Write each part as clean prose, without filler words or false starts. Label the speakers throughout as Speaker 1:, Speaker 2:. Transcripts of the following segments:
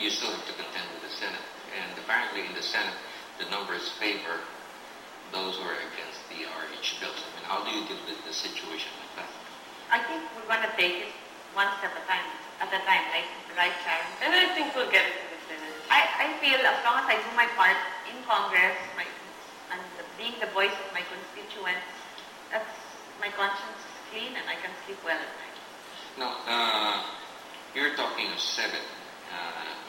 Speaker 1: you still have to contend with the Senate. And apparently in the Senate, the numbers favor those who are against the RH bills. I mean, how do you deal with the situation like that?
Speaker 2: I think we're going to take it one step at a time, right, Sharon?
Speaker 3: And I think we'll get it to the Senate.
Speaker 2: I feel as long as I do my part in Congress, and being the voice of my constituents, that's my conscience is clean and I can sleep well at night.
Speaker 1: Now, you're talking of 7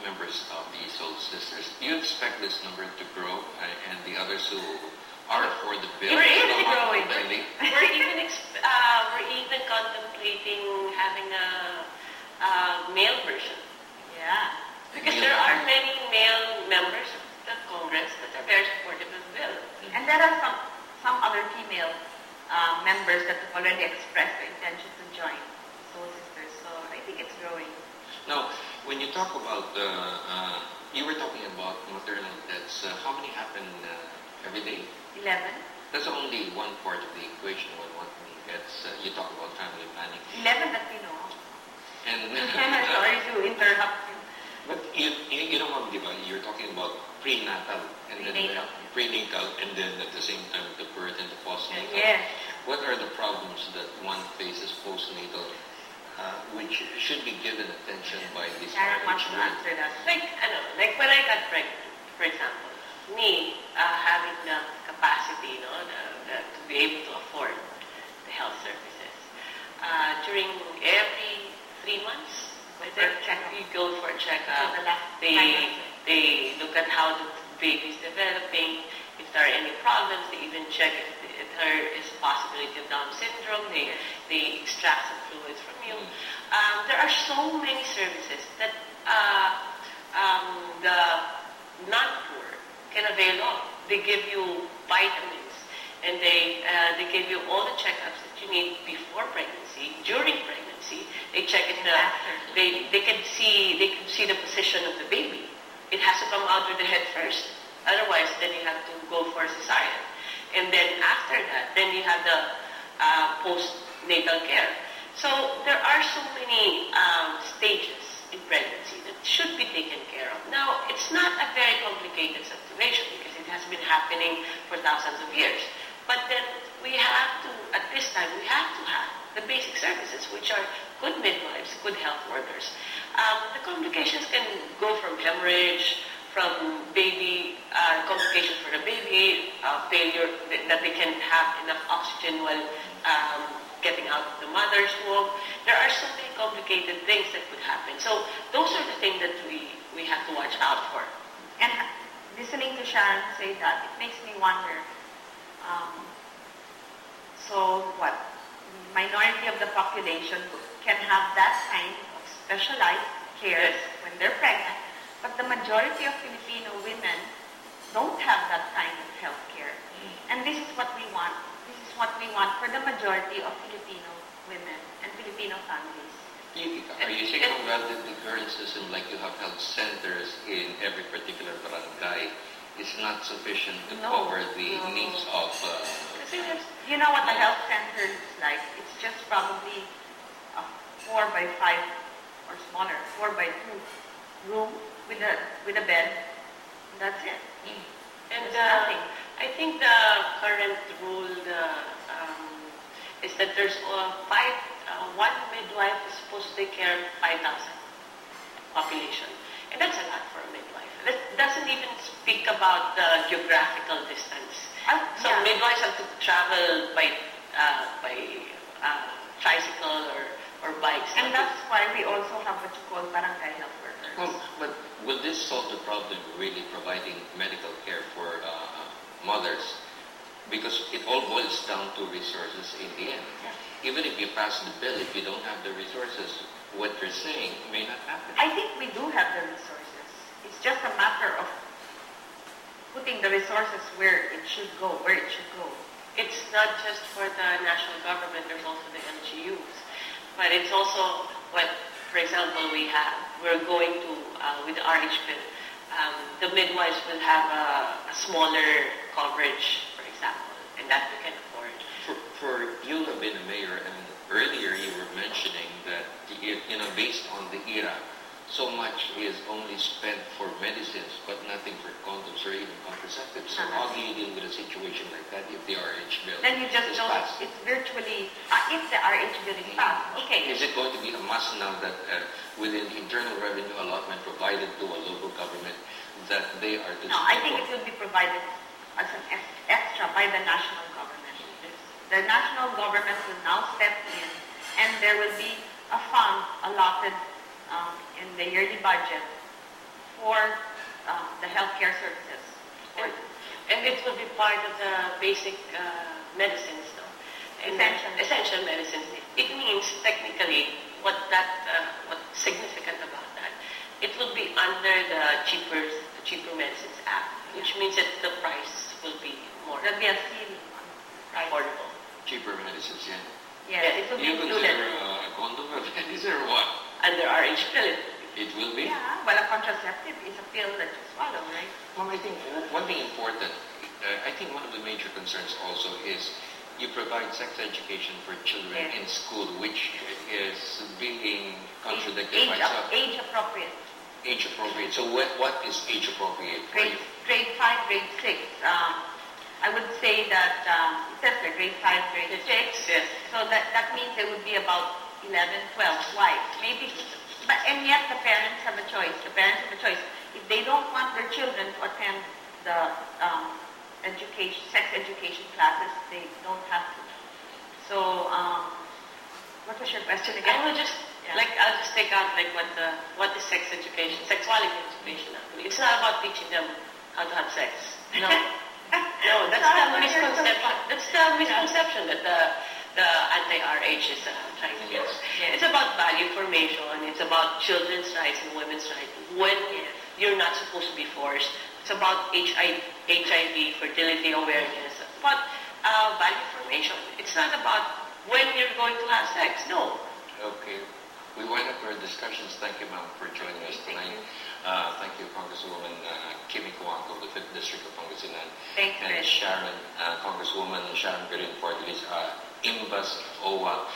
Speaker 1: members of the Soul Sisters. Do you expect this number to grow and the others who are for the bill?
Speaker 3: We're even growing. We're even contemplating having a male version.
Speaker 2: Yeah.
Speaker 3: Because there are many male members of the Congress that are very supportive of the bill.
Speaker 2: And there are some other female members that have already expressed their intention to join Soul Sisters. So I think it's growing.
Speaker 1: Now, when you talk about, you were talking about maternal deaths. How many happen every day?
Speaker 2: 11.
Speaker 1: That's only one part of the equation when one gets, you talk about family planning.
Speaker 2: 11 that we know.
Speaker 1: And
Speaker 2: sorry to interrupt you.
Speaker 1: But you don't have divide. You're talking about prenatal and prenatal, and then at the same time the birth and the postnatal.
Speaker 2: Yes.
Speaker 1: What are the problems that one faces postnatal, which should be given attention by this
Speaker 2: Sharon wants to answer that.
Speaker 3: Like when I got pregnant, for example, me having the capacity, to be able to afford the health services, during every 3 months, you go for a checkup. They look at how the baby's developing. If there are any problems, they even check if there is a possibility of Down syndrome. They extract some fluids from you. There are so many services that the non-poor can avail of. They give you vitamins, and they give you all the checkups that you need before pregnancy, during pregnancy. They check it. They can see the position of the baby. It has to come out with the head first. Otherwise, then you have to go for a cesarean. And then after that, then you have the postnatal care. So there are so many stages in pregnancy that should be taken care of. Now, it's not a very complicated situation because it has been happening for thousands of years. But then we have to, at this time, we have to have the basic services, which are good midwives, good health workers. The complications can go from hemorrhage, from baby, complications for the baby, failure, that they can't have enough oxygen while getting out of the mother's womb. There are so many complicated things that could happen. So those are the things that we have to watch out for.
Speaker 2: And listening to Sharon say that, it makes me wonder, so what? Minority of the population can have that kind of specialized care when they're pregnant, but the majority of Filipino women don't have that kind of health care. And this is what we want. This is what we want for the majority of Filipino women and Filipino families.
Speaker 1: Are you saying about the current system, like you have health centers in every particular barangay, is not sufficient to cover the needs of...
Speaker 2: You know what the health center is like? It's just probably a 4 by 5 or smaller, 4 by 2 room with a bed. And that's it.
Speaker 3: And I think the current rule is that there's one midwife is supposed to take care of 5,000 population. And that's a lot for a midwife. That doesn't even speak about the geographical distance. So midwives have to travel by tricycle or bikes.
Speaker 2: And that's why we also have what you call barangay health workers.
Speaker 1: But will this solve the problem really providing medical care for mothers? Because it all boils down to resources in the end. Yeah. Even if you pass the bill, if you don't have the resources, what you're saying may not happen.
Speaker 2: I think we do have the resources. It's just a matter of putting the resources where it should go.
Speaker 3: It's not just for the national government, there's also the LGUs. But it's also what, for example, we're going to, with the RH bill, the midwives will have a smaller coverage, for example, and that we can afford.
Speaker 1: For you have been a mayor, and earlier you were mentioning that, based on the era, so much is only spent for medicines, but nothing for condoms or even contraceptives. So how do you deal with a situation like that if the RH bill
Speaker 2: Then you just
Speaker 1: is
Speaker 2: don't,
Speaker 1: passed?
Speaker 2: it's virtually, if the RH bill is passed, okay.
Speaker 1: Is it going to be a must now that within internal revenue allotment provided to a local government that they are to
Speaker 2: No, I think it will be provided as an extra by the national government. The national government will now step in, and there will be a fund allotted in the yearly budget for the healthcare services.
Speaker 3: And it will be part of the basic medicines, no? And essential medicines. It means technically what's significant about that. It will be under the Cheaper Medicines Act, which means that the price will be more
Speaker 2: There'll be a ceiling on
Speaker 3: affordable.
Speaker 1: Cheaper medicines, yeah.
Speaker 2: Yes, it will
Speaker 1: Do
Speaker 2: be
Speaker 1: you
Speaker 2: included.
Speaker 1: consider a condom a medicine or what?
Speaker 3: Under RH bill.
Speaker 1: It will be?
Speaker 2: Yeah, well, a contraceptive is a pill that you swallow, right?
Speaker 1: Well, I think one thing important, I think one of the major concerns also is you provide sex education for children
Speaker 2: Yes.
Speaker 1: in school, which is being contradicted by some
Speaker 2: Age appropriate.
Speaker 1: age appropriate. So what is age appropriate for you?
Speaker 2: Grade 5, grade 6. I would say that it says there, grade 5, grade 6.
Speaker 3: Yes.
Speaker 2: So that means there would be about 11, 12. Why? Maybe, and yet the parents have a choice. The parents have a choice. If they don't want their children to attend the sex education classes, they don't have to. So, what was your question again?
Speaker 3: I'll just take out what is sex education, sexuality education. Actually, it's not about teaching them how to have sex. No, no, that's the misconception. That's the misconception that the anti-RH is trying to get.
Speaker 2: Yes.
Speaker 3: It's about value formation. It's about children's rights and women's rights. When you're not supposed to be forced. It's about HIV, fertility awareness. It's about value formation. It's not about when you're going to have sex. No.
Speaker 1: Okay. We wind up our discussions. Thank you, ma'am, for joining us tonight. Thank you, Congresswoman Kimi of the 5th District of Pangasinan.
Speaker 2: Thanks,
Speaker 1: and
Speaker 2: Freddie.
Speaker 1: Sharon, Congresswoman Sharon Garin, AAMBIS-Owa.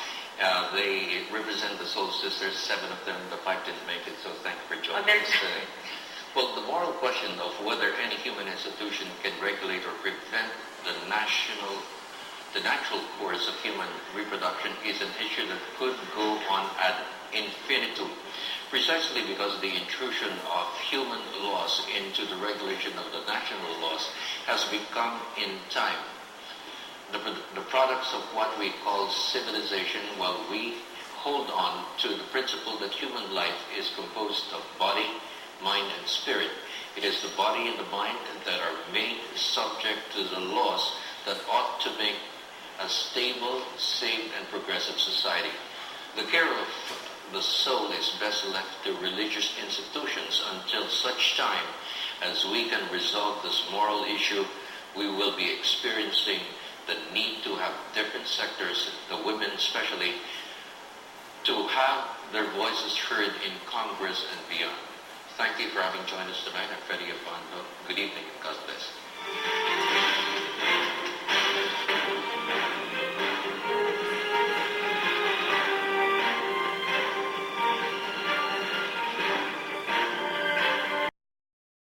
Speaker 1: They represent the Soul Sisters, 7 of them. The 5 didn't make it, so thank you for joining us today. Well, the moral question of whether any human institution can regulate or prevent the natural course of human reproduction is an issue that could go on ad infinitum, precisely because the intrusion of human laws into the regulation of the national laws has become, in time, the products of what we call civilization, while we hold on to the principle that human life is composed of body, mind, and spirit. It is the body and the mind that are made subject to the laws that ought to make a stable, safe, and progressive society. The care of the soul is best left to religious institutions until such time as we can resolve this moral issue. We will be experiencing the need to have different sectors, the women especially, to have their voices heard in Congress and beyond. Thank you for having joined us tonight. I'm Freddie Abando. Good evening and God bless.